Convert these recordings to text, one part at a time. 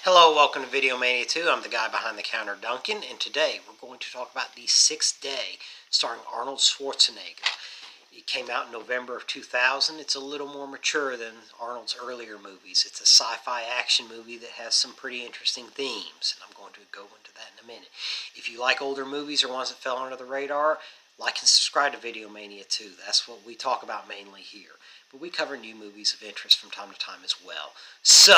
Hello, welcome to Video Mania 2. I'm the guy behind the counter, Duncan, and today we're going to talk about The Sixth Day, starring Arnold Schwarzenegger. It came out in November of 2000. It's a little more mature than Arnold's earlier movies. It's a sci-fi action movie that has some pretty interesting themes, and I'm going to go into that in a minute. If you like older movies or ones that fell under the radar, like and subscribe to Video Mania 2. That's what we talk about mainly here. But we cover new movies of interest from time to time as well. So,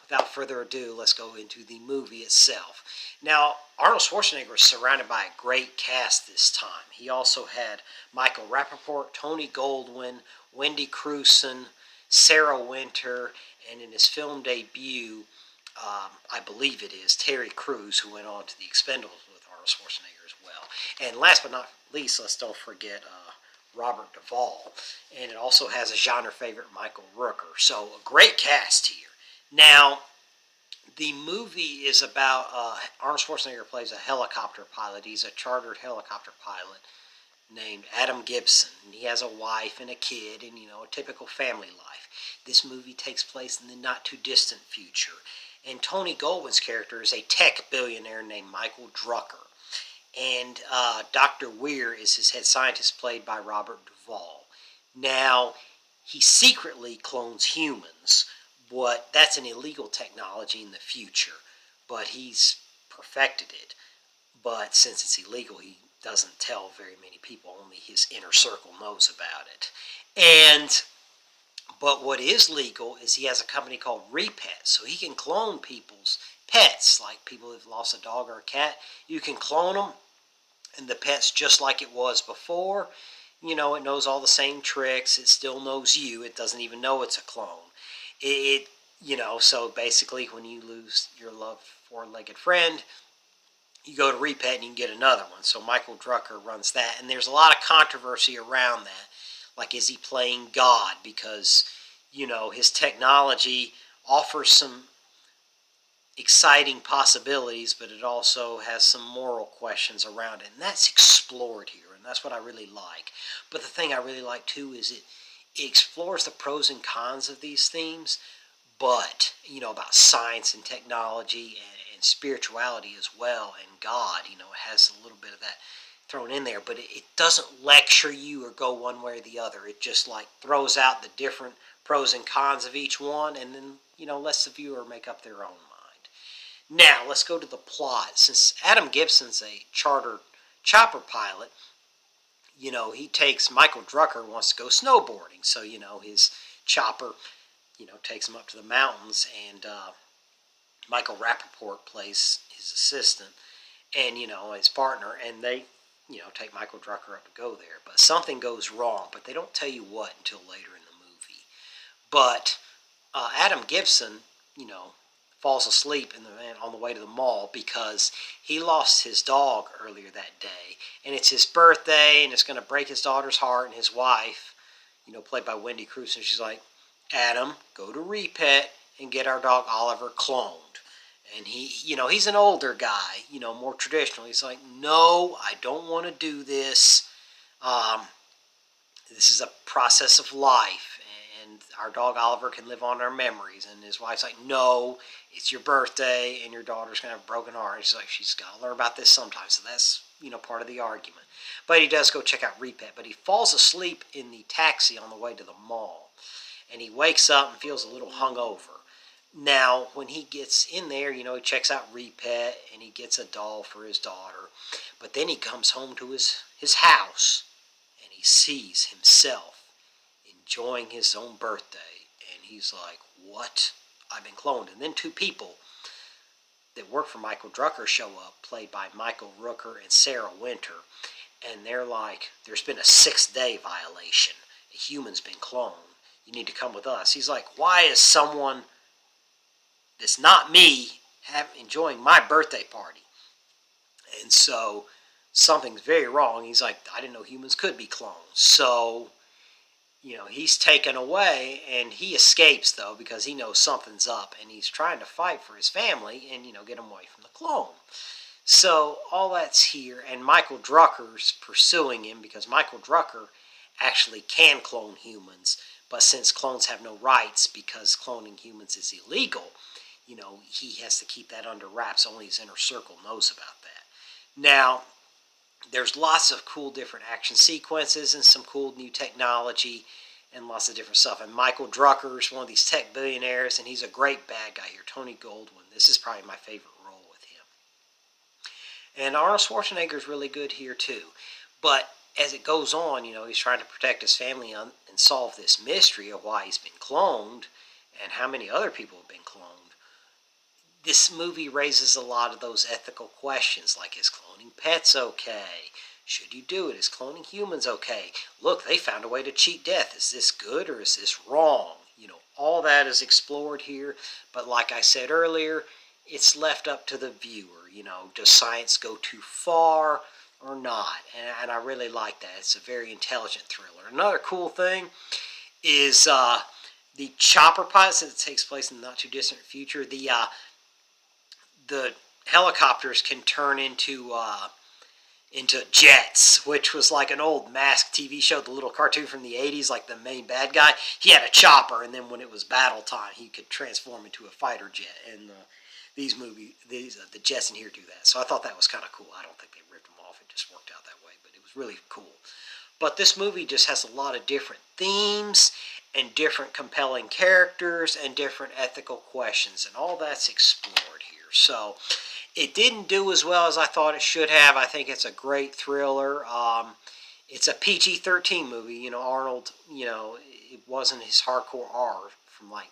without further ado, let's go into the movie itself. Now, Arnold Schwarzenegger was surrounded by a great cast this time. He also had Michael Rappaport, Tony Goldwyn, Wendy Crewson, Sarah Winter, and in his film debut, I believe it is, Terry Crews, who went on to The Expendables with Arnold Schwarzenegger as well. And last but not least, let's don't forget Robert Duvall. And it also has a genre favorite, Michael Rooker. So, a great cast here. Now, the movie is about Arnold Schwarzenegger plays a helicopter pilot. He's a chartered helicopter pilot named Adam Gibson. And he has a wife and a kid and, a typical family life. This movie takes place in the not-too-distant future. And Tony Goldwyn's character is a tech billionaire named Michael Drucker. And Dr. Weir is his head scientist, played by Robert Duvall. Now, he secretly clones humans, but that's an illegal technology in the future. But he's perfected it. But since it's illegal, he doesn't tell very many people. Only his inner circle knows about it. But what is legal is he has a company called Repet, so he can clone people's pets, like people who've lost a dog or a cat. You can clone them, and the pet's just like it was before. It knows all the same tricks. It still knows you. It doesn't even know it's a clone. So basically when you lose your loved four-legged friend, you go to Repet and you can get another one. So Michael Drucker runs that, and there's a lot of controversy around that. Like, is he playing God? Because, his technology offers some exciting possibilities, but it also has some moral questions around it, and that's explored here, and that's what I really like. But the thing I really like too is it explores the pros and cons of these themes, but about science and technology and spirituality as well, and God. It has a little bit of that thrown in there, but it doesn't lecture you or go one way or the other. It just like throws out the different pros and cons of each one, and then lets the viewer make up their own mind. Now, let's go to the plot. Since Adam Gibson's a chartered chopper pilot, he takes Michael Drucker wants to go snowboarding. So, his chopper, takes him up to the mountains, and Michael Rappaport plays his assistant and, his partner, and they, take Michael Drucker up to go there. But something goes wrong, but they don't tell you what until later in the movie. But Adam Gibson, falls asleep on the way to the mall because he lost his dog earlier that day, and it's his birthday, and it's going to break his daughter's heart. And his wife, played by Wendy Crewson, she's like, Adam, go to Repet and get our dog Oliver cloned. And he's an older guy, more traditional. He's like, no, I don't want to do this. This is a process of life, and our dog Oliver can live on our memories. And his wife's like, no, it's your birthday, and your daughter's going to have a broken heart. She's like, she's got to learn about this sometime. So that's, part of the argument. But he does go check out Repet, but he falls asleep in the taxi on the way to the mall. And he wakes up and feels a little hungover. Now, when he gets in there, he checks out Repet, and he gets a doll for his daughter. But then he comes home to his house, and he sees himself enjoying his own birthday. And he's like, what? I've been cloned. And then two people that work for Michael Drucker show up, played by Michael Rooker and Sarah Winter. And they're like, there's been a 6-day violation. A human's been cloned. You need to come with us. He's like, why is someone that's not me enjoying my birthday party? And so something's very wrong. He's like, I didn't know humans could be cloned. So, he's taken away, and he escapes, though, because he knows something's up, and he's trying to fight for his family and, get him away from the clone. So all that's here, and Michael Drucker's pursuing him because Michael Drucker actually can clone humans. But since clones have no rights because cloning humans is illegal, he has to keep that under wraps. Only his inner circle knows about that. Now, there's lots of cool different action sequences and some cool new technology and lots of different stuff. And Michael Drucker is one of these tech billionaires, and he's a great bad guy here. Tony Goldwyn. This is probably my favorite role with him. And Arnold Schwarzenegger is really good here too. But as it goes on, he's trying to protect his family and solve this mystery of why he's been cloned and how many other people have been cloned. This movie raises a lot of those ethical questions, like, is cloning pets okay? Should you do it? Is cloning humans okay? Look, they found a way to cheat death. Is this good or is this wrong? All that is explored here. But like I said earlier, it's left up to the viewer. Does science go too far or not? And I really like that. It's a very intelligent thriller. Another cool thing is the chopper pilot, since it takes place in the not too distant future. The helicopters can turn into jets, which was like an old Mask TV show, the little cartoon from the 80s, like the main bad guy. He had a chopper, and then when it was battle time, he could transform into a fighter jet. And the jets in here do that. So I thought that was kind of cool. I don't think they ripped them off. It just worked out that way, but it was really cool. But this movie just has a lot of different themes and different compelling characters and different ethical questions, and all that's explored here. So it didn't do as well as I thought it should have. I think it's a great thriller. It's a PG-13 movie. Arnold, it wasn't his hardcore R from the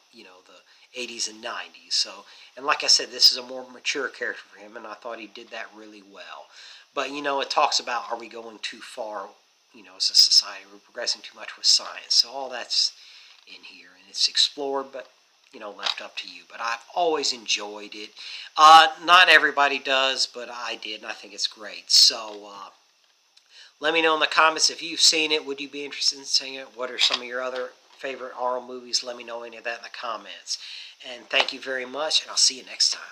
80s and 90s. So, and like I said, this is a more mature character for him, and I thought he did that really well. But, it talks about, are we going too far, as a society? We're progressing too much with science. So all that's in here, and it's explored, but left up to you. But I've always enjoyed it. Not everybody does, but I did, and I think it's great. So let me know in the comments if you've seen it. Would you be interested in seeing it? What are some of your other favorite Arnold movies? Let me know any of that in the comments. And thank you very much, and I'll see you next time.